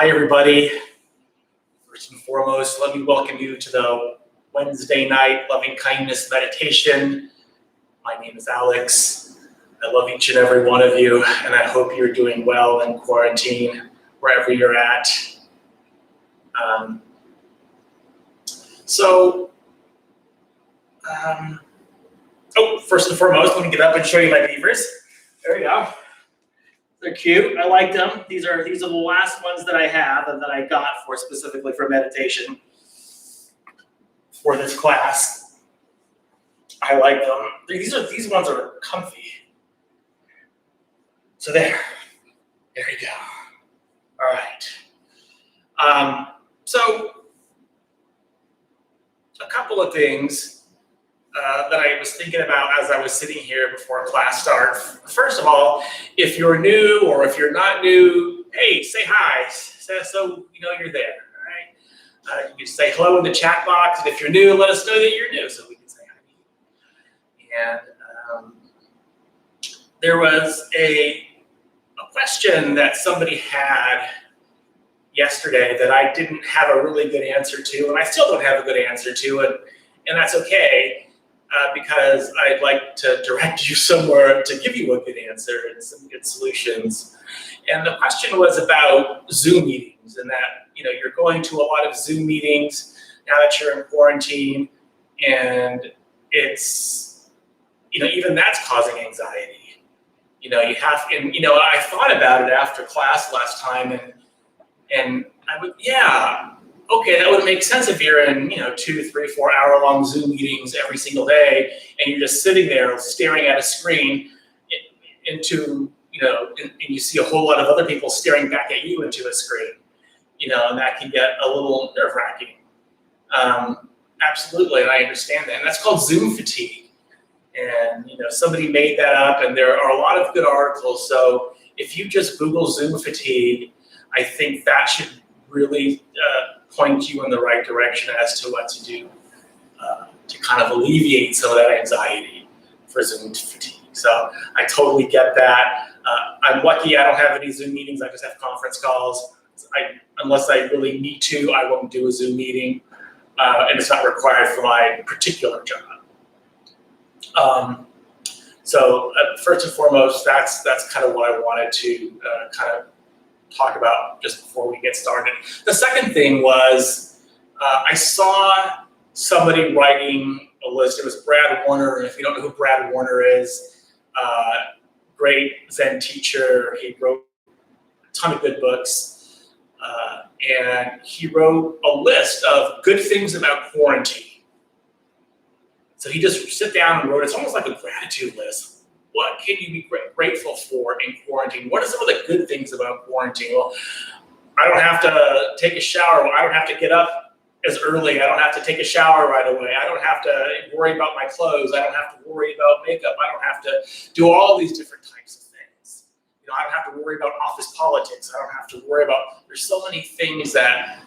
Hi, everybody. First and foremost, let me welcome you to the Wednesday night loving kindness meditation. My name is Alex. I love each and every one of you, and I hope you're doing well in quarantine, wherever you're at. First and foremost, let me get up and show you my beavers. There we go. They're cute. I like them. These are the last ones that I have and that I got specifically for meditation for this class. I like them. These ones are comfy. So there you go. All right. So a couple of things that I was thinking about as I was sitting here before class starts. First of all, if you're new or if you're not new, hey, say hi, so you know you're there, all right? You can say hello in the chat box, and if you're new, let us know that you're new so we can say hi. And there was a question that somebody had yesterday that I didn't have a really good answer to, and I still don't have a good answer to, and that's okay. Because I'd like to direct you somewhere to give you a good answer and some good solutions. And the question was about Zoom meetings, and that you're going to a lot of Zoom meetings now that you're in quarantine, and it's even that's causing anxiety. I thought about it after class last time, and I would okay, that would make sense if you're in 2, 3, 4 hour long Zoom meetings every single day, and you're just sitting there staring at a screen and you see a whole lot of other people staring back at you into a screen, and that can get a little nerve-wracking. Absolutely, and I understand that, and that's called Zoom fatigue. And somebody made that up, and there are a lot of good articles. So if you just Google Zoom fatigue, I think that should really point you in the right direction as to what to do to kind of alleviate some of that anxiety for Zoom fatigue. So I totally get that. I'm lucky I don't have any Zoom meetings. I just have conference calls. Unless I really need to, I won't do a Zoom meeting, and it's not required for my particular job. So first and foremost, that's kind of what I wanted to kind of talk about just before we get started. The second thing was I saw somebody writing a list. It was Brad Warner, and if you don't know who Brad Warner is, great Zen teacher. He wrote a ton of good books, and he wrote a list of good things about quarantine. So he just sit down and wrote, it's almost like a gratitude list. What can you be grateful for in quarantine? What are some of the good things about quarantine? Well, I don't have to take a shower. I don't have to get up as early. I don't have to take a shower right away. I don't have to worry about my clothes. I don't have to worry about makeup. I don't have to do all these different types of things. I don't have to worry about office politics. I don't have to worry about, there's so many things that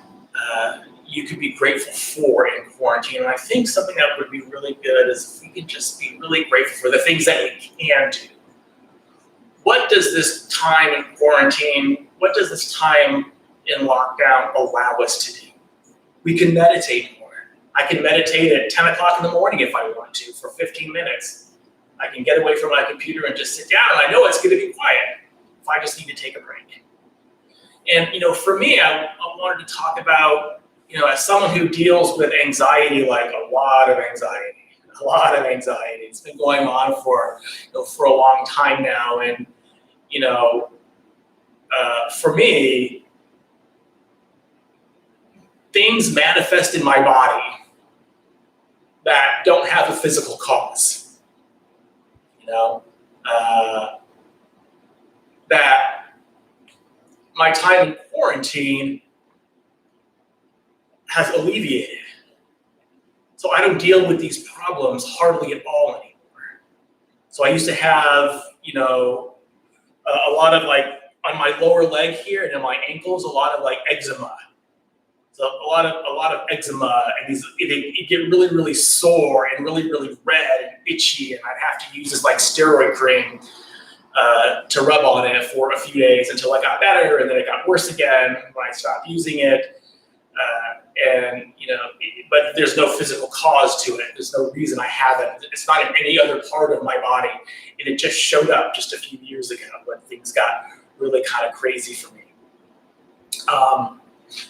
you could be grateful for in quarantine. And I think something that would be really good is if we could just be really grateful for the things that we can do. What does this time in quarantine, what does this time in lockdown allow us to do? We can meditate more. I can meditate at 10 o'clock in the morning if I want to for 15 minutes. I can get away from my computer and just sit down, and I know it's going to be quiet if I just need to take a break. And for me, I wanted to talk about, as someone who deals with anxiety, like a lot of anxiety. It's been going on for a long time now, and for me, things manifest in my body that don't have a physical cause. That my time in quarantine has alleviated. So I don't deal with these problems hardly at all anymore. So I used to have, a lot of on my lower leg here and in my ankles, a lot of eczema. So a lot of eczema, and it get really, really sore and really, really red and itchy, and I'd have to use this steroid cream to rub on it for a few days until it got better, and then it got worse again when I stopped using it. But there's no physical cause to it. There's no reason I have it. It's not in any other part of my body, and it just showed up just a few years ago when things got really kind of crazy for me.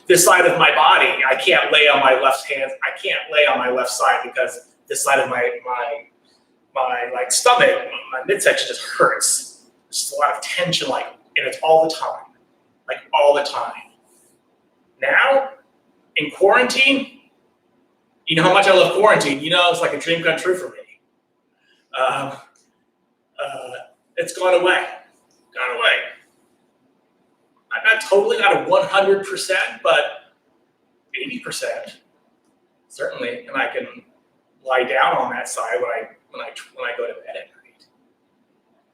This side of my body, I can't lay on my left hand. I can't lay on my left side because this side of my like stomach, my midsection just hurts. There's just a lot of tension, and it's all the time, all the time. Now, in quarantine, you know how much I love quarantine. It's like a dream come true for me. It's gone away. Not totally, not a 100%, but 80%, certainly. And I can lie down on that side when I go to bed at night.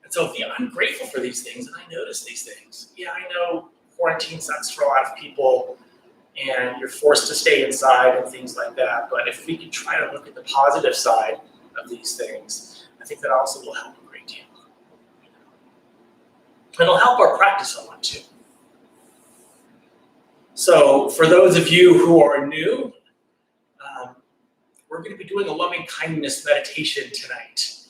And so, I'm grateful for these things, and I notice these things. Yeah, I know quarantine sucks for a lot of people, and you're forced to stay inside and things like that. But if we can try to look at the positive side of these things, I think that also will help a great deal. It'll help our practice a lot too. So for those of you who are new, we're going to be doing a loving kindness meditation tonight.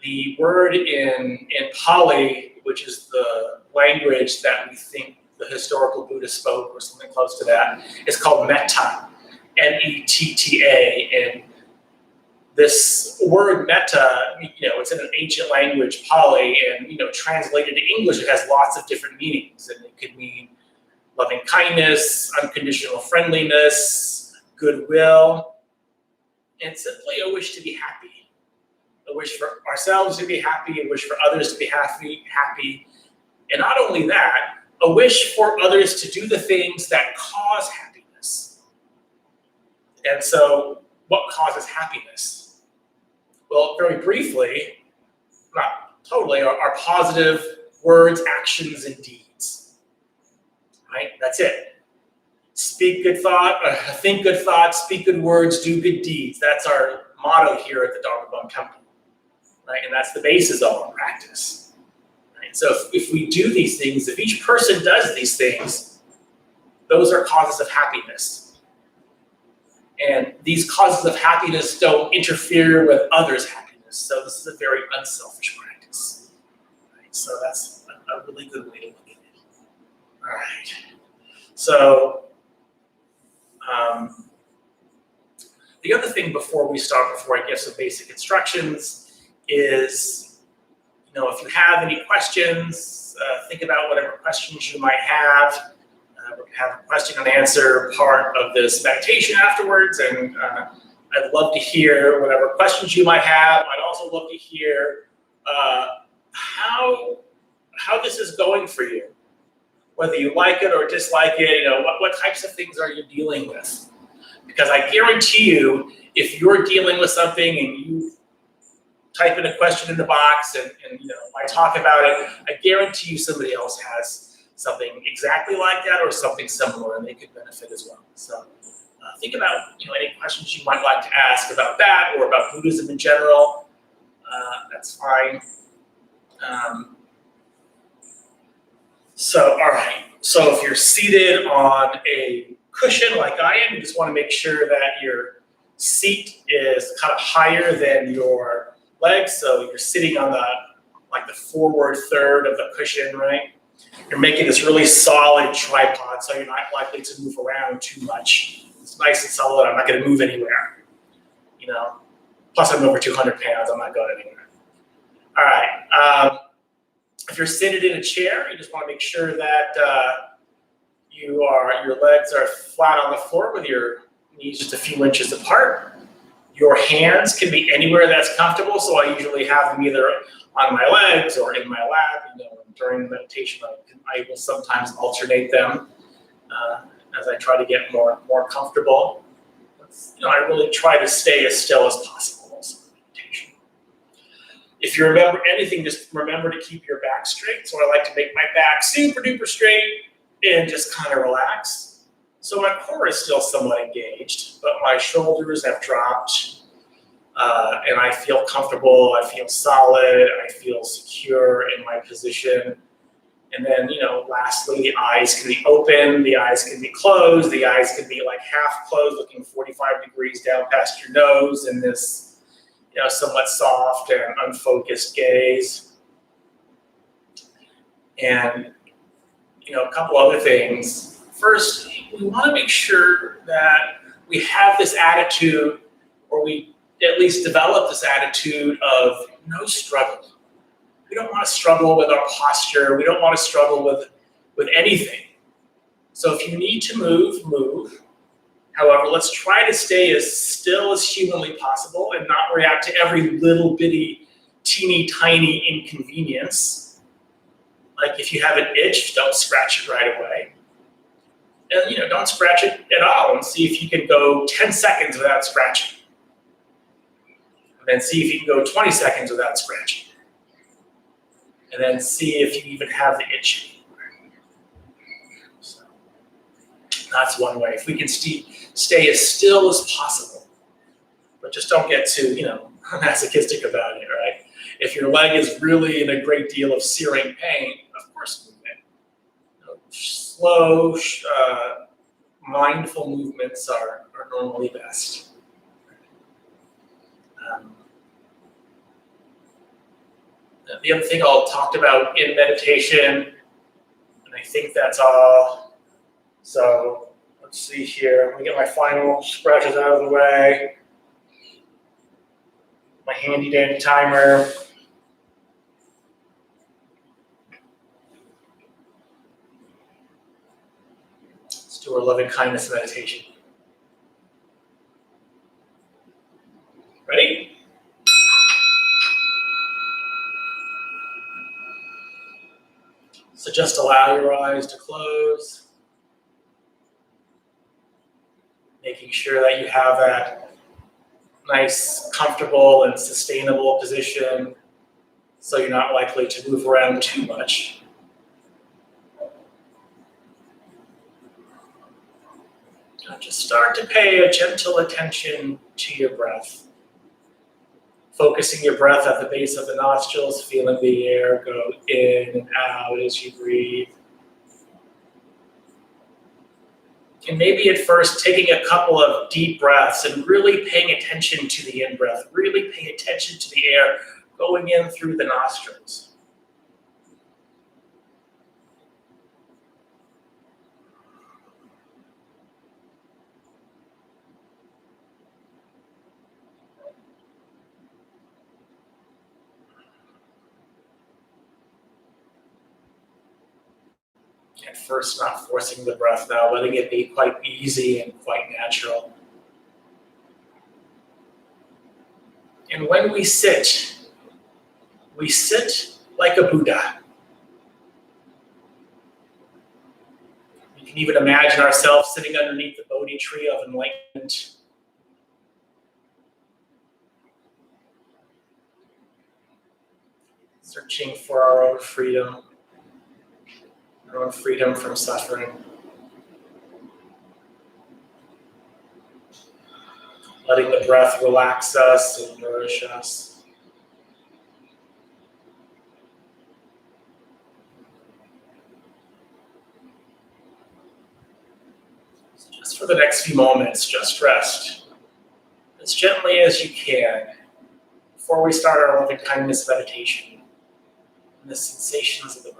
The word in Pali, which is the language that we think the historical Buddha spoke, or something close to that, is called metta, M-E-T-T-A. And this word metta, it's in an ancient language, Pali, and translated to English, it has lots of different meanings, and it could mean loving kindness, unconditional friendliness, goodwill, and simply a wish to be happy. A wish for ourselves to be happy, a wish for others to be happy. And not only that, a wish for others to do the things that cause happiness. And so, what causes happiness? Well, very briefly, not totally, are positive words, actions, and deeds. Right? That's it. Speak good thought, think good thoughts, speak good words, do good deeds. That's our motto here at the Dharma Bum Temple. Right? And that's the basis of our practice. Right? So if we do these things, if each person does these things, those are causes of happiness. And these causes of happiness don't interfere with others' happiness. So this is a very unselfish practice. Right? So that's a really good way to look at it. All right. So the other thing before I give some basic instructions is, if you have any questions, think about whatever questions you might have. We're going to have a question and answer part of this meditation afterwards, and I'd love to hear whatever questions you might have. I'd also love to hear how this is going for you. Whether you like it or dislike it, what types of things are you dealing with? Because I guarantee you, if you're dealing with something and you type in a question in the box and I talk about it, I guarantee you somebody else has something exactly like that or something similar, and they could benefit as well. So think about any questions you might like to ask about that or about Buddhism in general. That's fine. So, all right. So if you're seated on a cushion like I am, you just want to make sure that your seat is kind of higher than your legs. So you're sitting on the forward third of the cushion, right? You're making this really solid tripod, so you're not likely to move around too much. It's nice and solid. I'm not going to move anywhere. Plus I'm over 200 pounds. I'm not going anywhere. All right. If you're seated in a chair, you just want to make sure that your legs are flat on the floor with your knees just a few inches apart. Your hands can be anywhere that's comfortable, so I usually have them either on my legs or in my lap. During the meditation, I will sometimes alternate them as I try to get more comfortable. I really try to stay as still as possible. If you remember anything, just remember to keep your back straight. So I like to make my back super duper straight and just kind of relax. So my core is still somewhat engaged, but my shoulders have dropped, and I feel comfortable, I feel solid, I feel secure in my my position. And then, lastly, the eyes can be open, the eyes can be closed, the eyes can be like half closed, looking 45 degrees down past your nose in this, somewhat soft and unfocused gaze. And, a couple other things. First, we want to make sure that we have this attitude, or we at least develop this attitude of no struggle. We don't want to struggle with our posture. We don't want to struggle with anything. So if you need to move, move. However, let's try to stay as still as humanly possible and not react to every little bitty, teeny tiny inconvenience. Like if you have an itch, don't scratch it right away. And don't scratch it at all, and see if you can go 10 seconds without scratching. And then see if you can go 20 seconds without scratching. And then see if you even have the itch anymore. So that's one way. If we can stay as still as possible, but just don't get too, masochistic about it, right? If your leg is really in a great deal of searing pain, of course move it. Slow, mindful movements are normally best. The other thing I'll talk about in meditation, and I think that's all. So let's see here. Let me get my final scratches out of the way. My handy dandy timer. Let's do our loving kindness meditation. Ready? So just allow your eyes to close, making sure that you have that nice, comfortable, and sustainable position so you're not likely to move around too much. Now just start to pay a gentle attention to your breath. Focusing your breath at the base of the nostrils, feeling the air go in and out as you breathe. And maybe at first taking a couple of deep breaths and really paying attention to the in-breath, really paying attention to the air going in through the nostrils. At first, not forcing the breath now, letting it be quite easy and quite natural. And when we sit like a Buddha. We can even imagine ourselves sitting underneath the Bodhi tree of enlightenment. Searching for our own freedom. Our own freedom from suffering. Letting the breath relax us and nourish us. So just for the next few moments, just rest as gently as you can before we start our loving kindness meditation and the sensations of the breath.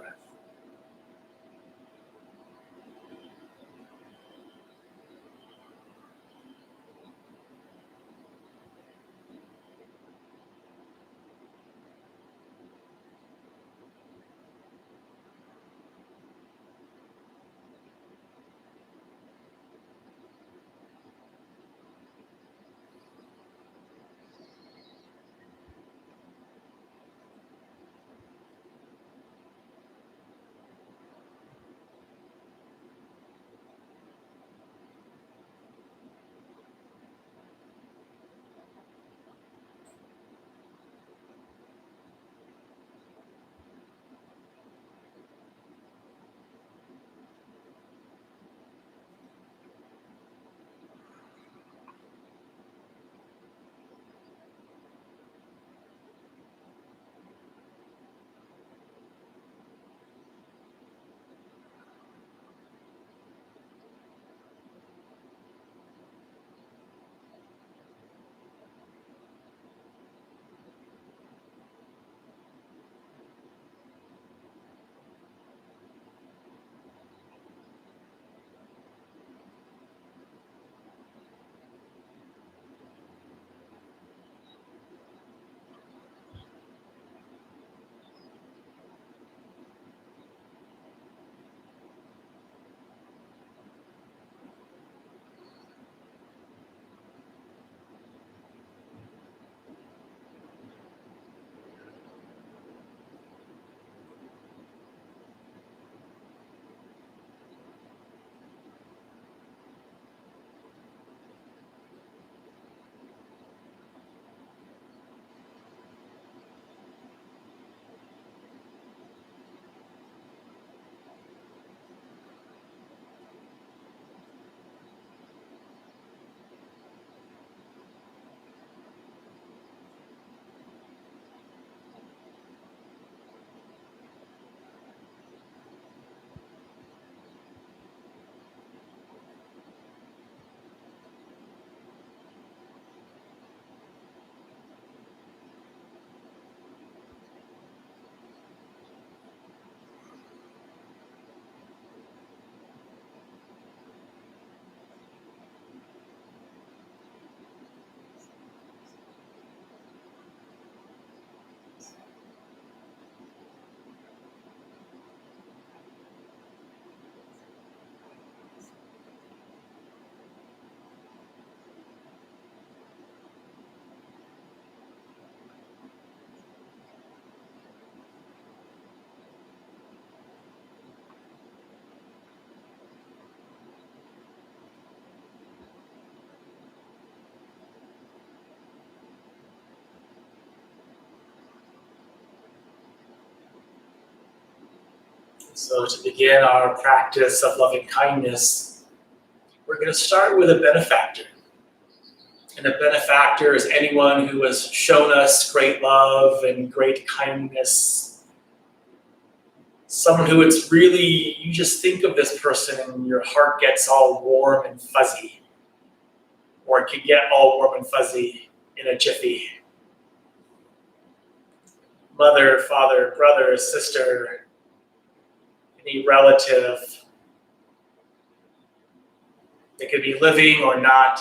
So to begin our practice of loving kindness, we're going to start with a benefactor. And a benefactor is anyone who has shown us great love and great kindness. Someone who it's really, you just think of this person and your heart gets all warm and fuzzy. Or it could get all warm and fuzzy in a jiffy. Mother, father, brother, sister, any relative. They could be living or not.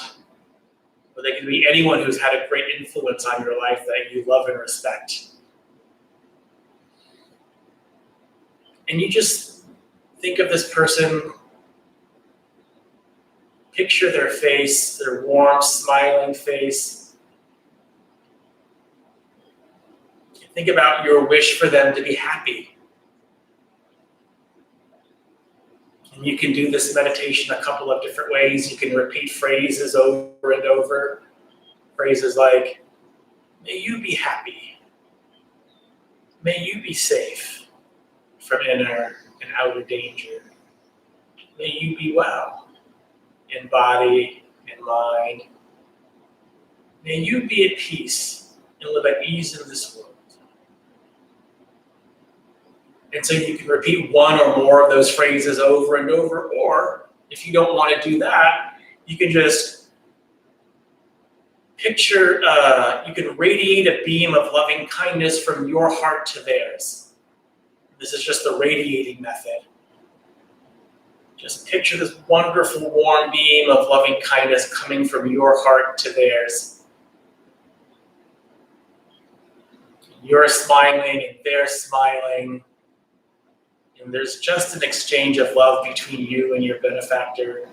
Or they could be anyone who's had a great influence on your life that you love and respect. And you just think of this person, picture their face, their warm, smiling face. Think about your wish for them to be happy. And you can do this meditation a couple of different ways. You can repeat phrases over and over. Phrases like, may you be happy. May you be safe from inner and outer danger. May you be well in body and mind. May you be at peace and live at ease in this world. And so you can repeat one or more of those phrases over and over, or if you don't want to do that, you can just picture, you can radiate a beam of loving kindness from your heart to theirs. This is just the radiating method. Just picture this wonderful warm beam of loving kindness coming from your heart to theirs. You're smiling and they're smiling. And there's just an exchange of love between you and your benefactor.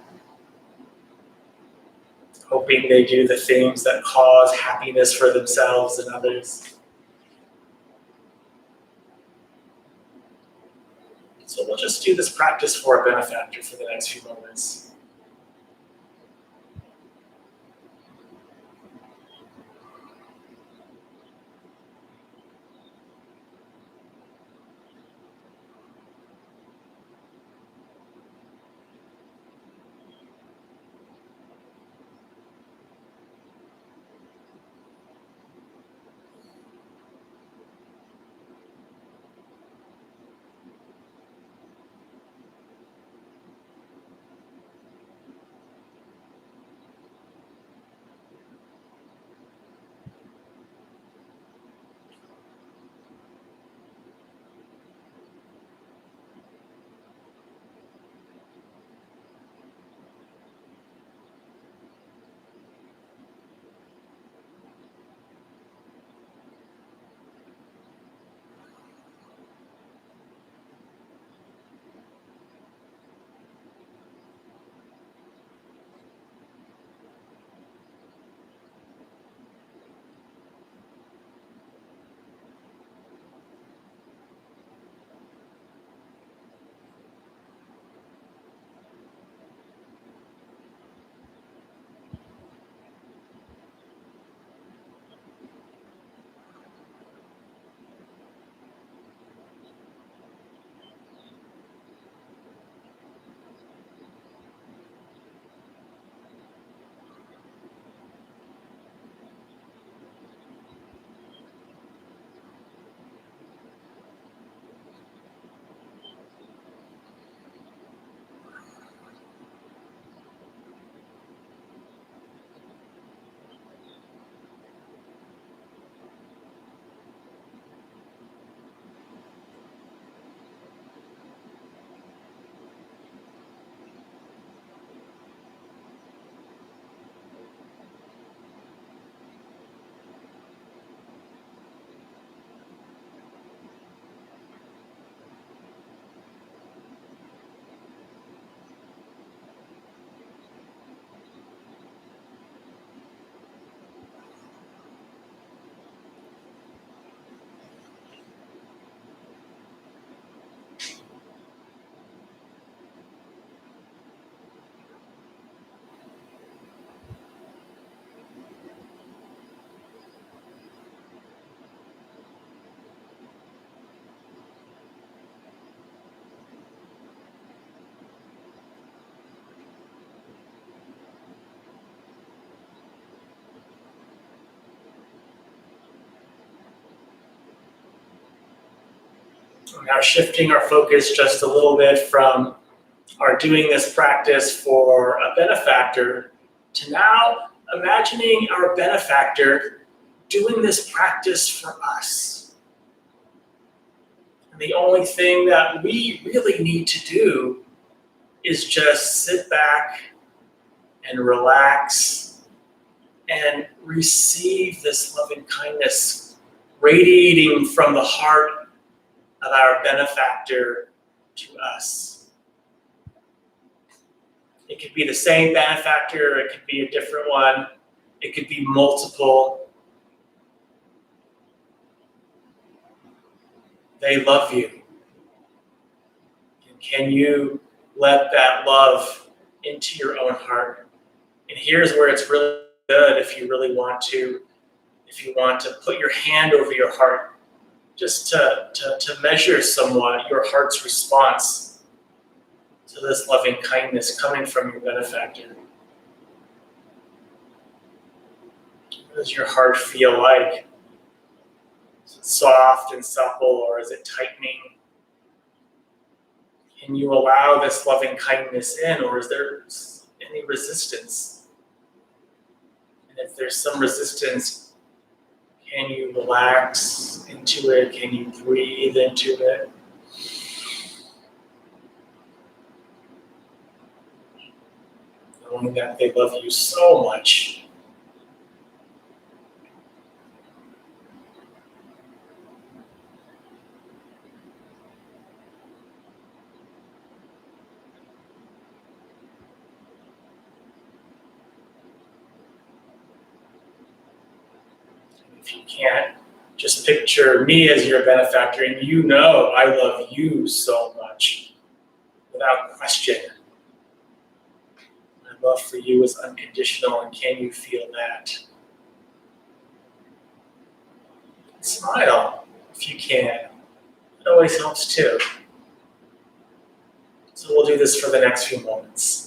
Hoping they do the things that cause happiness for themselves and others. So we'll just do this practice for a benefactor for the next few moments. Now shifting our focus just a little bit from our doing this practice for a benefactor to now imagining our benefactor doing this practice for us. And the only thing that we really need to do is just sit back and relax and receive this loving kindness radiating from the heart of our benefactor to us. It could be the same benefactor, it could be a different one, it could be multiple. They love you. And can you let that love into your own heart? And here's where it's really good if you really want to, put your hand over your heart, just to measure somewhat your heart's response to this loving kindness coming from your benefactor. What does your heart feel like? Is it soft and supple, or is it tightening? Can you allow this loving kindness in, or is there any resistance? And if there's some resistance, can you relax into it? Can you breathe into it? Knowing that they love you so much. If you can't, just picture me as your benefactor, and you know I love you so much, without question. My love for you is unconditional, and can you feel that? Smile if you can. It always helps too. So we'll do this for the next few moments.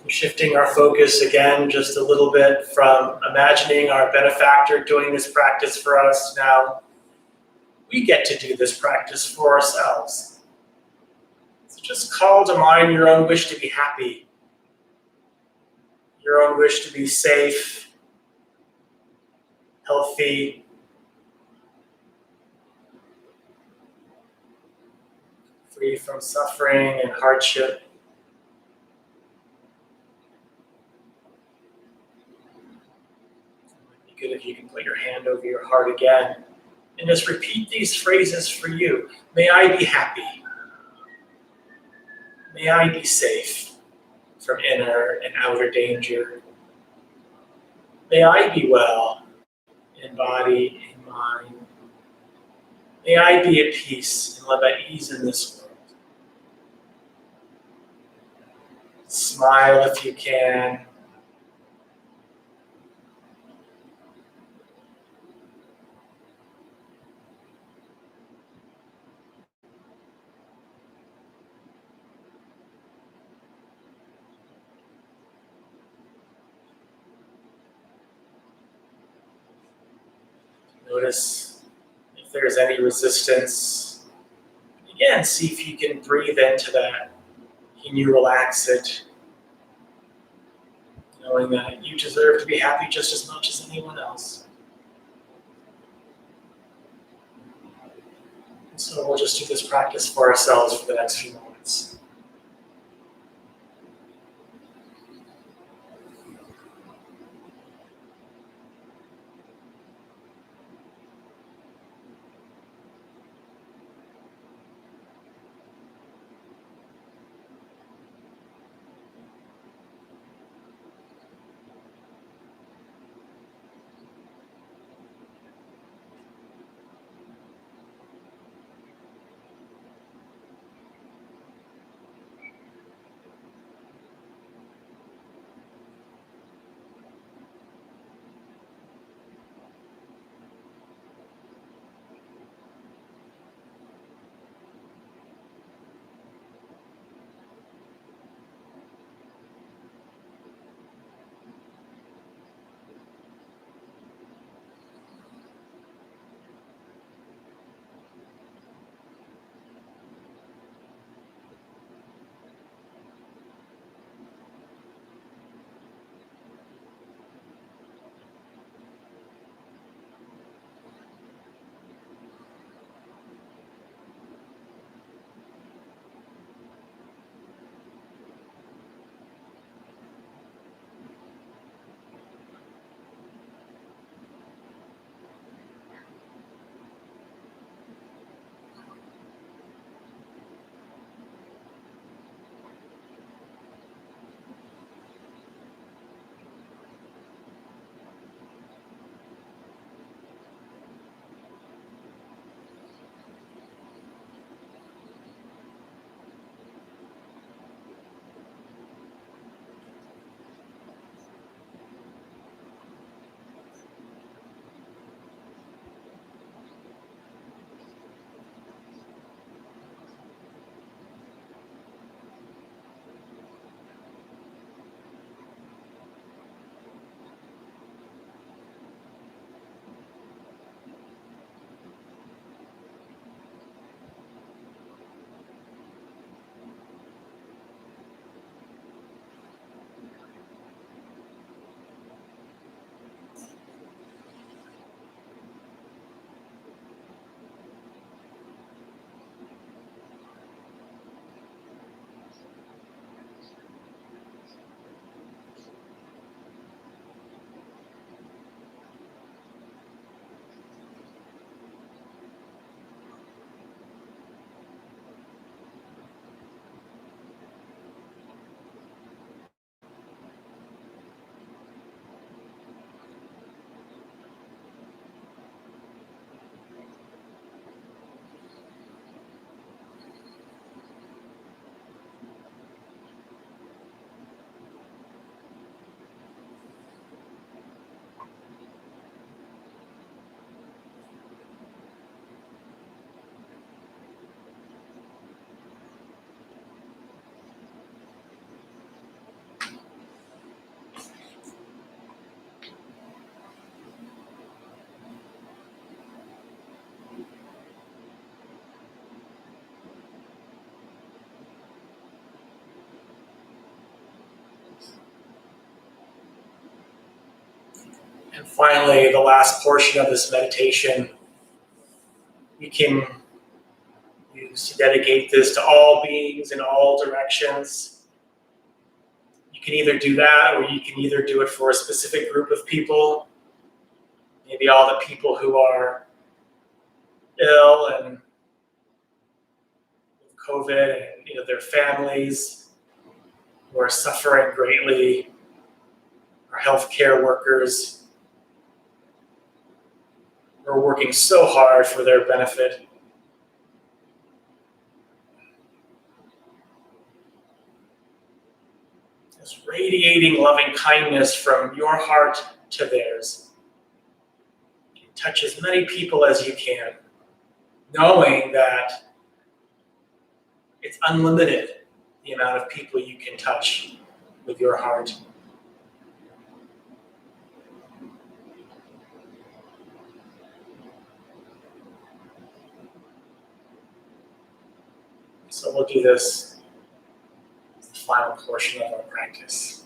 Shifting our focus again just a little bit from imagining our benefactor doing this practice for us. Now we get to do this practice for ourselves. So just call to mind your own wish to be happy, your own wish to be safe, healthy, free from suffering and hardship. Good if you can put your hand over your heart again and just repeat these phrases for you. May I be happy. May I be safe from inner and outer danger. May I be well in body and mind. May I be at peace and live at ease in this world. Smile if you can. Notice if there's any resistance. Again, see if you can breathe into that. Can you relax it? Knowing that you deserve to be happy just as much as anyone else. And so we'll just do this practice for ourselves for the next few moments. And finally, the last portion of this meditation, we can use to dedicate this to all beings in all directions. You can either do that, or you can either do it for a specific group of people, maybe all the people who are ill and with COVID, and their families who are suffering greatly, our healthcare workers who are working so hard for their benefit. It's radiating loving kindness from your heart to theirs. Touch as many people as you can, knowing that it's unlimited, the amount of people you can touch with your heart. So we'll do this as the final portion of our practice.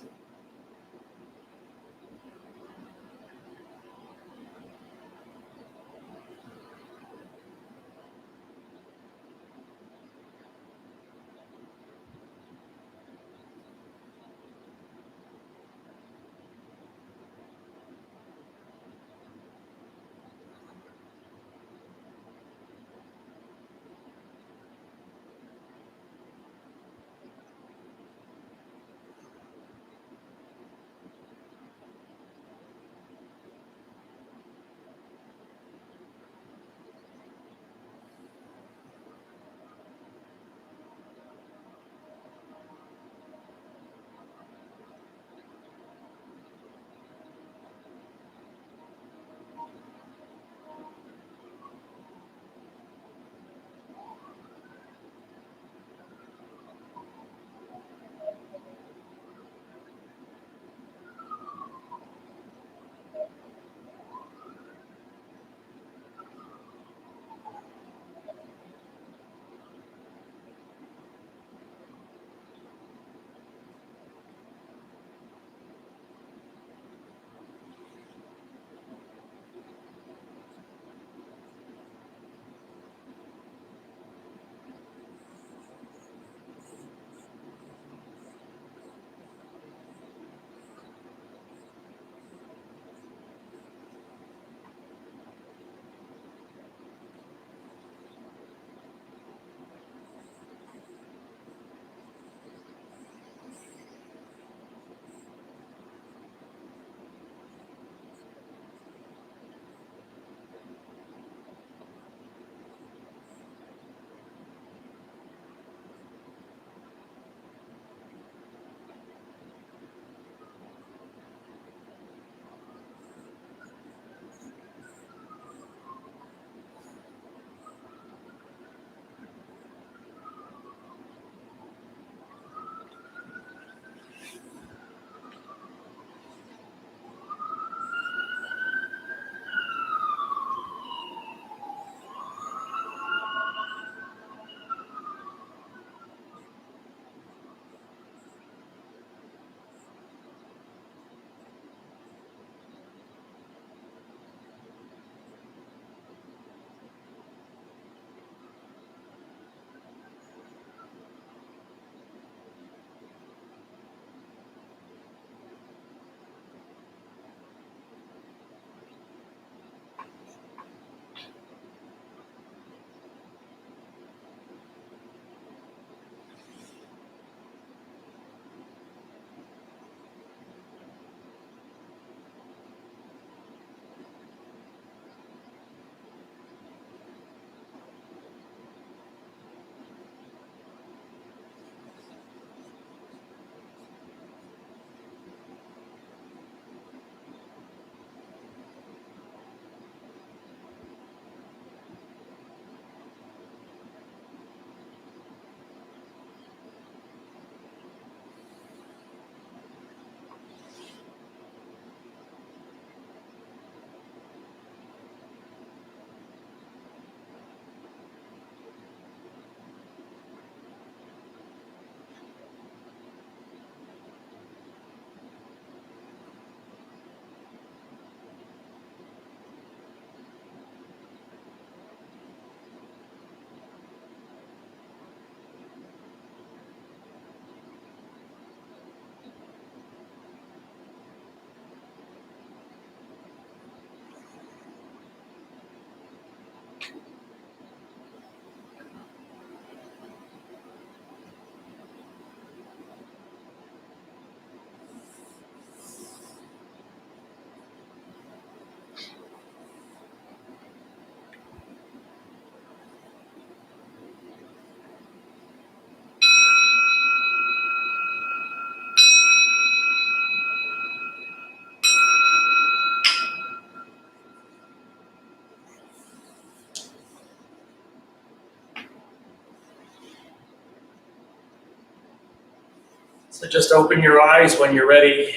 So just open your eyes when you're ready.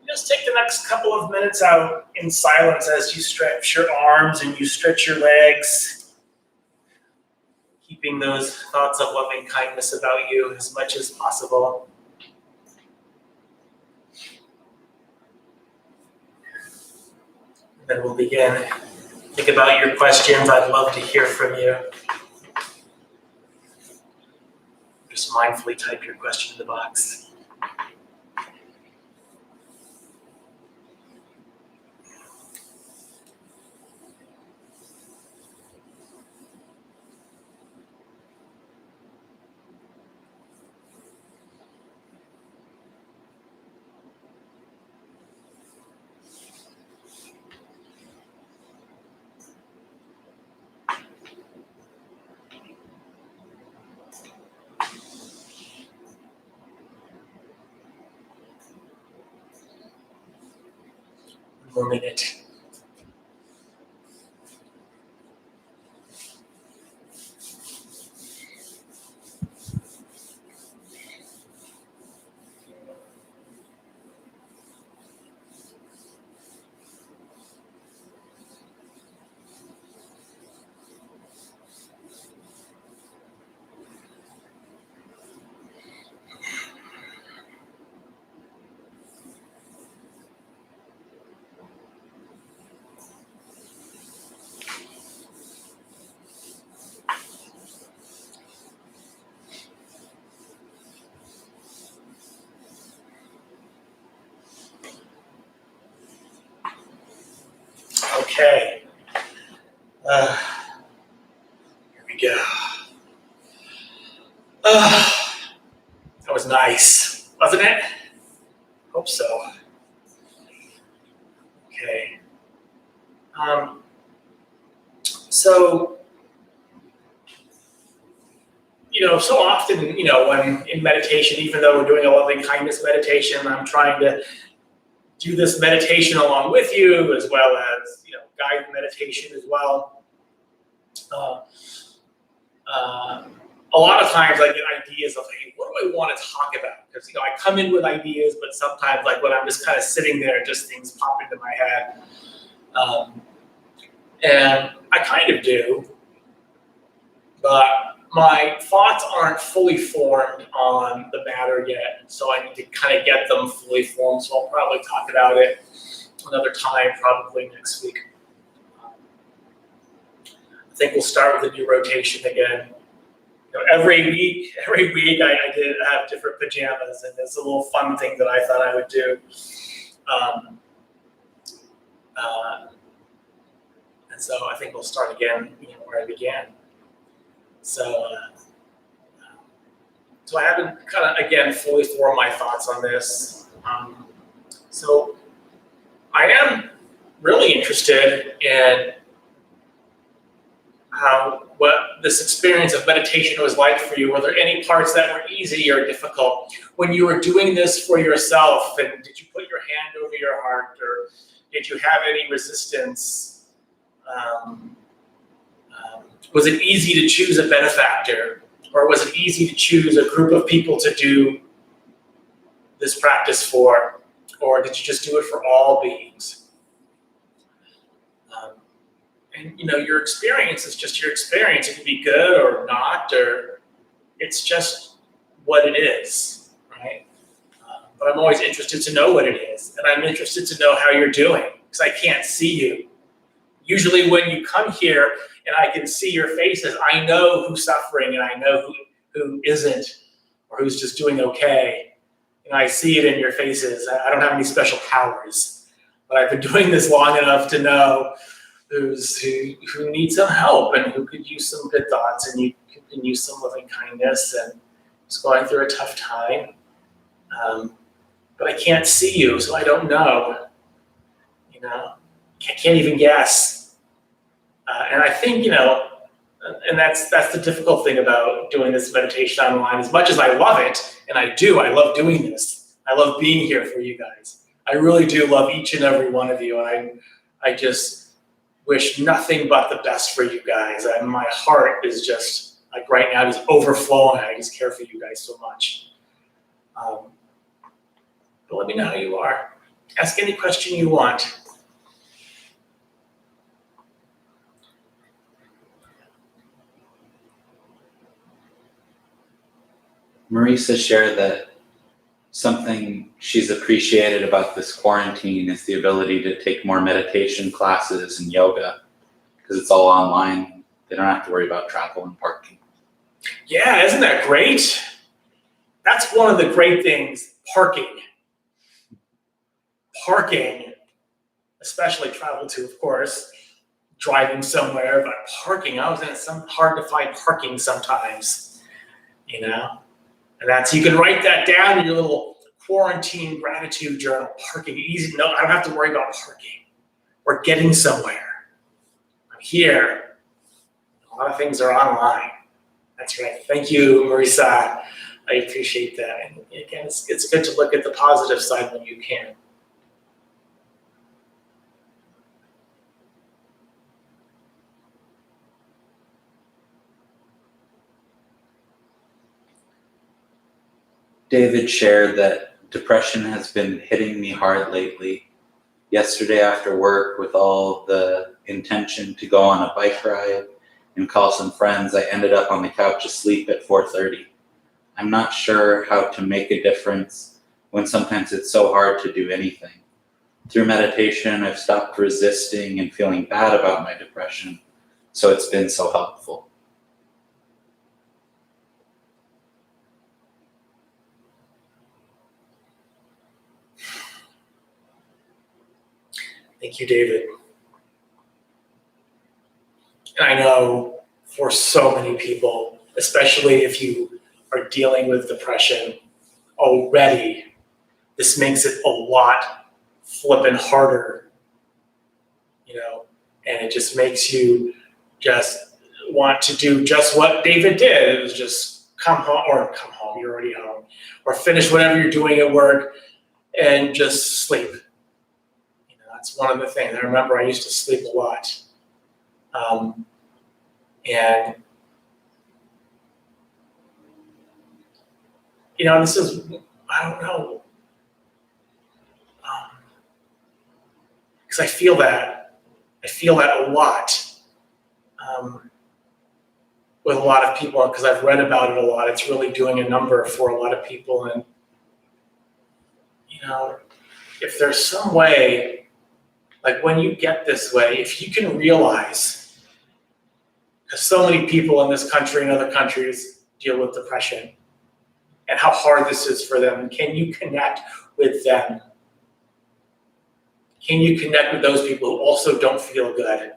Just take the next couple of minutes out in silence as you stretch your arms and you stretch your legs, keeping those thoughts of loving kindness about you as much as possible. And then we'll begin. Think about your questions. I'd love to hear from you. Just mindfully type your question in the box. One more minute. Okay. Here we go. That was nice, wasn't it? Hope so. Okay. So, so often, when in meditation, even though we're doing a loving kindness meditation, I'm trying to do this meditation along with you, as well as, guided meditation as well. A lot of times I get ideas of, hey, what do I want to talk about? Because, I come in with ideas, but sometimes, like, when I'm just kind of sitting there, just things pop into my head. And I kind of do, but my thoughts aren't fully formed on the matter yet, so I need to kind of get them fully formed, so I'll probably talk about it another time, probably next week. I think we'll start with a new rotation again. Every week I did have different pajamas, and it's a little fun thing that I thought I would do. And so I think we'll start again, where I began. So I haven't kind of, again, fully formed my thoughts on this. So I am really interested in what this experience of meditation was like for you. Were there any parts that were easy or difficult when you were doing this for yourself? And did you put your hand over your heart, or did you have any resistance? Was it easy to choose a benefactor, or was it easy to choose a group of people to do this practice for, or did you just do it for all beings? And your experience is just your experience. It can be good or not, or it's just what it is, right? But I'm always interested to know what it is, and I'm interested to know how you're doing, because I can't see you. Usually when you come here and I can see your faces, I know who's suffering and I know who isn't, or who's just doing okay. I see it in your faces. I don't have any special powers, but I've been doing this long enough to know who needs some help and who could use some good thoughts, and you can use some loving kindness, and is going through a tough time. But I can't see you, so I don't know. I can't even guess. And I think, and that's the difficult thing about doing this meditation online. As much as I love it, and I love doing this. I love being here for you guys. I really do love each and every one of you, and I just wish nothing but the best for you guys. And my heart is just, like right now, just overflowing. I just care for you guys so much. But let me know how you are. Ask any question you want. Marisa shared that something she's appreciated about this quarantine is the ability to take more meditation classes and yoga because it's all online. They don't have to worry about travel and parking. Yeah, isn't that great? That's one of the great things, parking. Parking, especially travel to, of course, driving somewhere, but parking, I was in some hard to find parking sometimes, you know? And that's, you can write that down in your little quarantine gratitude journal. Parking, easy. No, I don't have to worry about parking or getting somewhere. I'm here. A lot of things are online. That's right. Thank you, Marisa. I appreciate that. And again, it's good to look at the positive side when you can. David shared that depression has been hitting me hard lately. Yesterday after work, with all the intention to go on a bike ride and call some friends, I ended up on the couch asleep at 4:30. I'm not sure how to make a difference when sometimes it's so hard to do anything. Through meditation, I've stopped resisting and feeling bad about my depression, so it's been so helpful. Thank you, David. And I know for so many people, especially if you are dealing with depression already, this makes it a lot flippin' harder, you know, and it just makes you just want to do just what David did. It was just come home, you're already home, or finish whatever you're doing at work and just sleep. That's one of the things. I remember I used to sleep a lot. And, you know, this is, I don't know. Because I feel that a lot with a lot of people, because I've read about it a lot. It's really doing a number for a lot of people. And, you know, if there's some way, like when you get this way, if you can realize, because so many people in this country and other countries deal with depression and how hard this is for them, can you connect with them? Can you connect with those people who also don't feel good,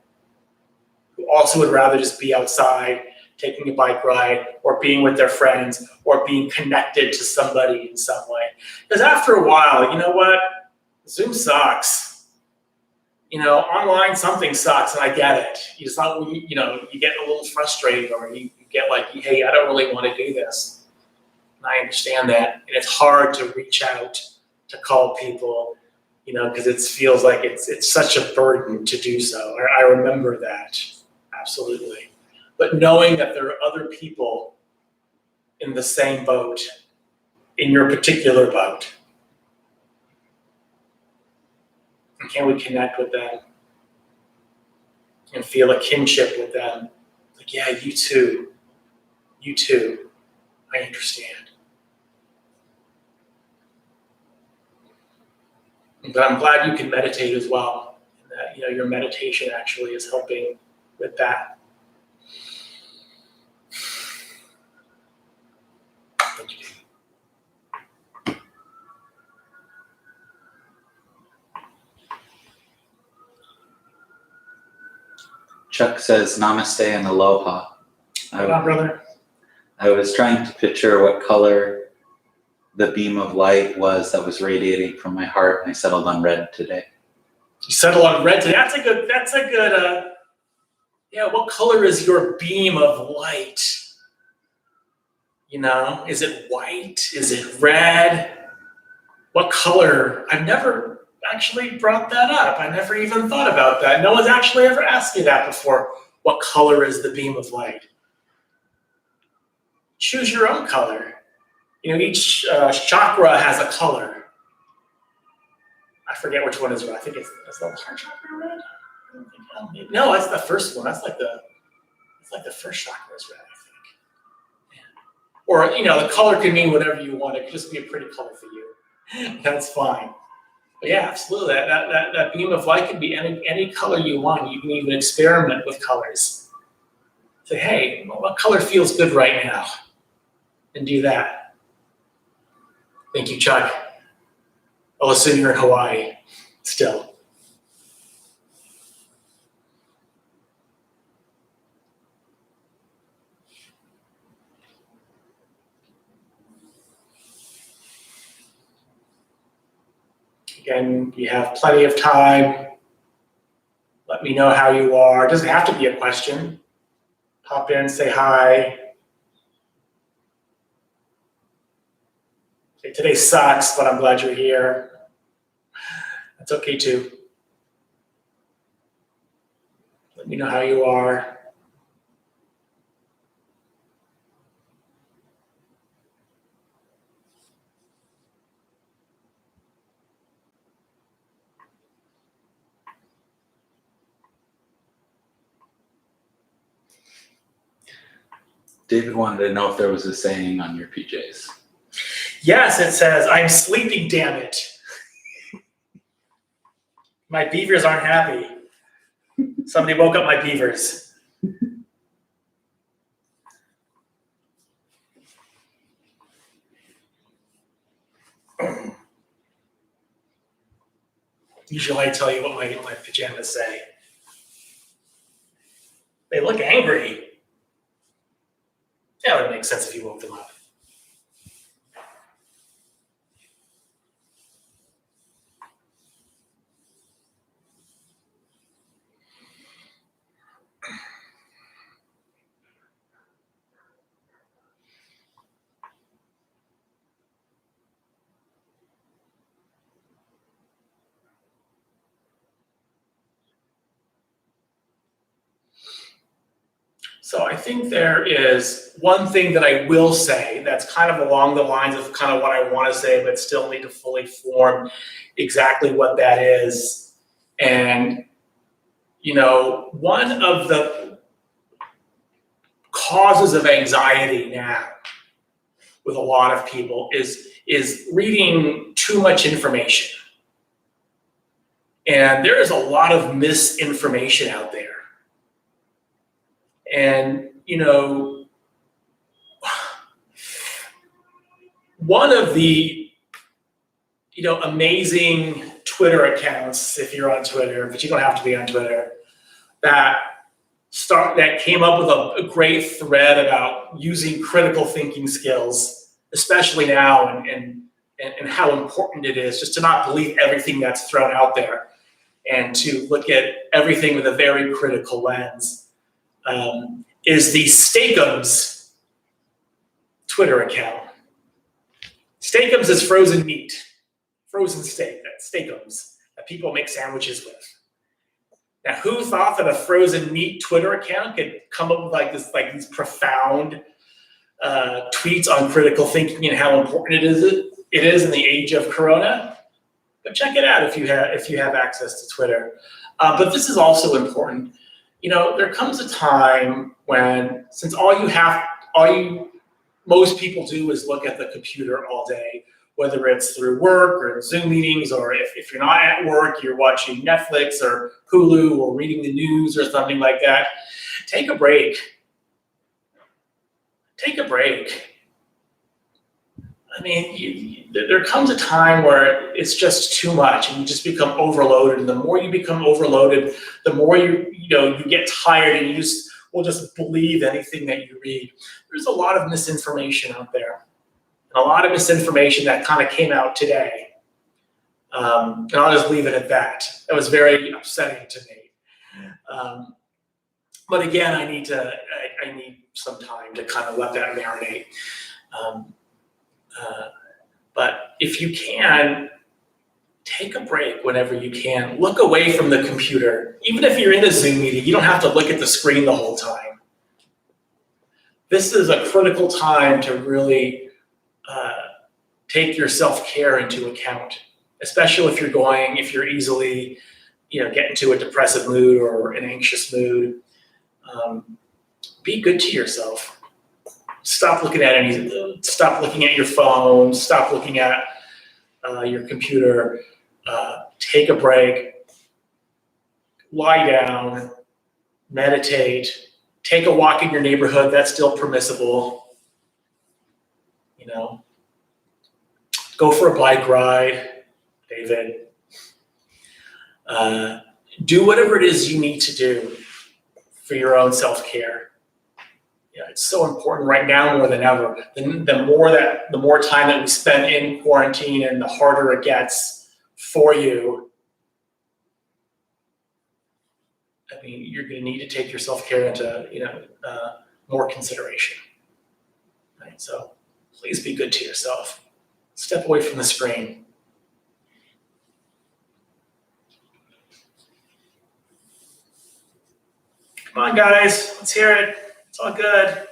who also would rather just be outside, taking a bike ride, or being with their friends, or being connected to somebody in some way? Because after a while, you know what? Zoom sucks. You know, online something sucks, and I get it. You just not, you know, you get a little frustrated, or you get like, hey, I don't really want to do this. And I understand that, and it's hard to reach out to call people, you know, because it feels like it's such a burden to do so. I remember that, absolutely. But knowing that there are other people in the same boat, in your particular boat, and can we connect with them and feel a kinship with them? Like, yeah, you too, I understand. But I'm glad you can meditate as well. And that, you know, your meditation actually is helping with that. Thank you. Chuck says namaste and aloha. Hold on, brother. I was trying to picture what color the beam of light was that was radiating from my heart, and I settled on red today. You settled on red today. That's a good, yeah, what color is your beam of light? You know, is it white? Is it red? What color? I've never actually brought that up. I never even thought about that. No one's actually ever asked me that before. What color is the beam of light? Choose your own color. each chakra has a color. I forget which one is red. I think is the heart chakra red? No, that's the first one. That's like the first chakra is red, I think. Or the color can mean whatever you want. It could just be a pretty color for you. That's fine. But yeah, absolutely. That beam of light can be any color you want. You can even experiment with colors. Say, hey, what color feels good right now? And do that. Thank you, Chuck. I'll assume you're in Hawaii still. Again, you have plenty of time. Let me know how you are. It doesn't have to be a question. Pop in, say hi. Say, today sucks, but I'm glad you're here. That's okay too. Let me know how you are. David wanted to know if there was a saying on your PJs. Yes, it says, I'm sleeping, damn it. My beavers aren't happy. Somebody woke up my beavers. Usually I tell you what my pajamas say. They look angry. Yeah, that would make sense if you woke them up. So I think there is one thing that I will say that's kind of along the lines of kind of what I want to say, but still need to fully form exactly what that is. And, one of the causes of anxiety now with a lot of people is reading too much information. And there is a lot of misinformation out there. And, one of the, amazing Twitter accounts, if you're on Twitter, but you don't have to be on Twitter, that came up with a great thread about using critical thinking skills, especially now, and how important it is just to not believe everything that's thrown out there and to look at everything with a very critical lens. Is the Steakums Twitter account. Steakums is frozen meat, frozen steak, that's Steakums, that people make sandwiches with. Now, who thought that a frozen meat Twitter account could come up with these profound tweets on critical thinking and how important it is in the age of Corona? But check it out if you have access to Twitter. But this is also important. There comes a time when, since most people do is look at the computer all day, whether it's through work or Zoom meetings, or if you're not at work, you're watching Netflix or Hulu or reading the news or something like that. Take a break. Take a break. I mean, there comes a time where it's just too much and you just become overloaded. And the more you become overloaded, the more you get tired and you will just believe anything that you read. There's a lot of misinformation out there. And a lot of misinformation that kind of came out today. And I'll just leave it at that. That was very upsetting to me. But again, I need some time to kind of let that marinate. But if you can, take a break whenever you can. Look away from the computer. Even if you're in a Zoom meeting, you don't have to look at the screen the whole time. This is a critical time to really take your self-care into account, especially if you're easily, get into a depressive mood or an anxious mood. Be good to yourself. Stop looking at your phone. Stop looking at your computer. Take a break. Lie down. Meditate. Take a walk in your neighborhood. That's still permissible. Go for a bike ride, David. Do whatever it is you need to do for your own self-care. It's so important right now more than ever. The more time that we spend in quarantine and the harder it gets for you. You're going to need to take your self-care into more consideration. Right? So please be good to yourself. Step away from the screen. Come on, guys. Let's hear it. It's all good.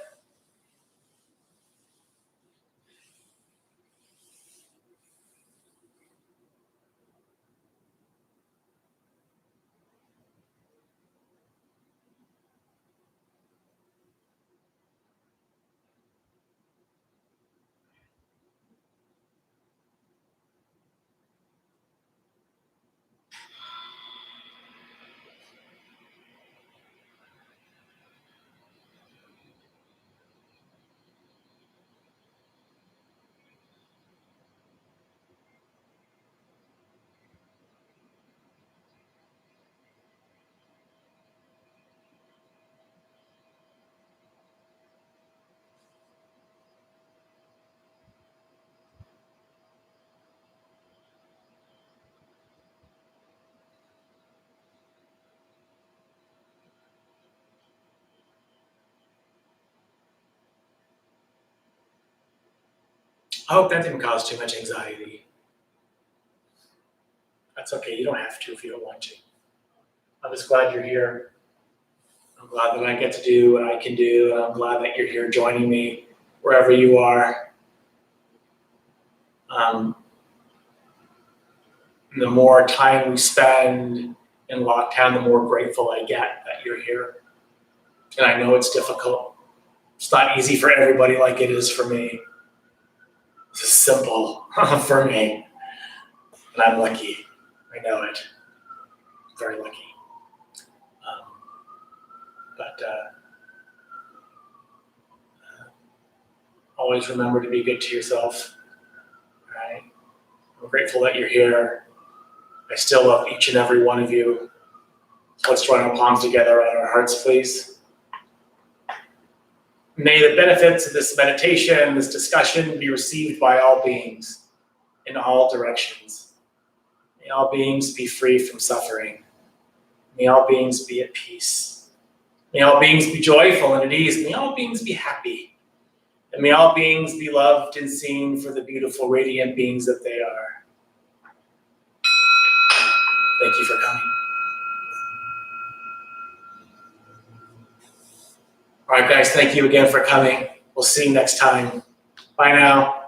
I hope that didn't cause too much anxiety. That's okay. You don't have to if you don't want to. I'm just glad you're here. I'm glad that I get to do what I can do, and I'm glad that you're here joining me wherever you are. The more time we spend in lockdown, the more grateful I get that you're here. And I know it's difficult. It's not easy for everybody like it is for me. This is simple for me. And I'm lucky. I know it. Very lucky. Always remember to be good to yourself. Right? I'm grateful that you're here. I still love each and every one of you. So let's join our palms together on our hearts, please. May the benefits of this meditation, this discussion, be received by all beings in all directions. May all beings be free from suffering. May all beings be at peace. May all beings be joyful and at ease. May all beings be happy. And may all beings be loved and seen for the beautiful, radiant beings that they are. Thank you for coming. All right, guys, thank you again for coming. We'll see you next time. Bye now.